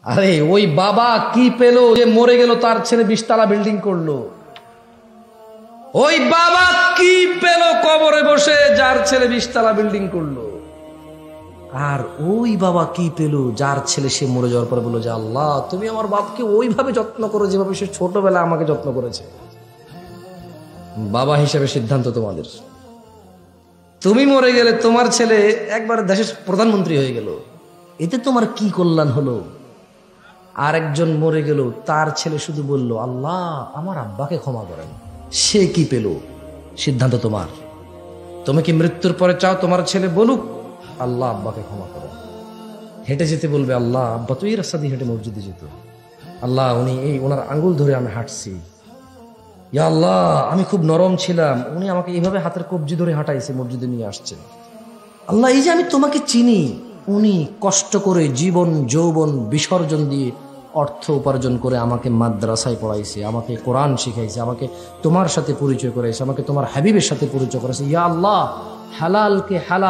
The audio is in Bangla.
আরে ওই বাবা কি পেল যে মরে গেল, তার ছেলে 20 তলা বিল্ডিং করলো। ওই বাবা কি পেল কবরে বসে, যার ছেলে 20 তলা বিল্ডিং করলো। আর ওই বাবা কি পেল যার ছেলে সে মরে যাওয়ার পরে বললো যে আল্লাহ তুমি আমার বাপকে ওইভাবে যত্ন করো যেভাবে সে ছোটবেলায় আমাকে যত্ন করেছে। বাবা হিসেবে সিদ্ধান্ত তোমাদের। তুমি মরে গেলে তোমার ছেলে একবার দেশের প্রধানমন্ত্রী হয়ে গেল, এতে তোমার কি কল্যাণ হলো? আর একজন মরে গেল, তার ছেলে শুধু বলল আল্লাহ আমার আব্বাকে ক্ষমা করেন, সে কি পেল? সিদ্ধান্ত তোমার। তুমি কি মৃত্যুর পরে চাও তোমার ছেলে বলুক আল্লাহ আব্বাকে ক্ষমা করেন? হেঁটে যেতে বলবে আল্লাহ আব্বা তো এই রাস্তা দিয়ে হেঁটে মসজিদে যেত, আল্লাহ উনি এই ওনার আঙ্গুল ধরে আমি হাঁটছি, ইয়া আল্লাহ আমি খুব নরম ছিলাম, উনি আমাকে এইভাবে হাতের কবজি ধরে হাঁটাইছে মসজিদে নিয়ে আসছে, আল্লাহ এই যে আমি তোমাকে চিনি, উনি কষ্ট করে জীবন যৌবন বিসর্জন দিয়ে অর্থ উপার্জন করে আমাকে মাদ্রাসায় পড়াইছে, আমাকে কোরআন শিখাইছে, আমাকে তোমার সাথে পরিচয় করাইছে, আমাকে তোমার হাবিবের সাথে পরিচয় করাইছে, ইয়া আল্লাহ হালালকে হালাল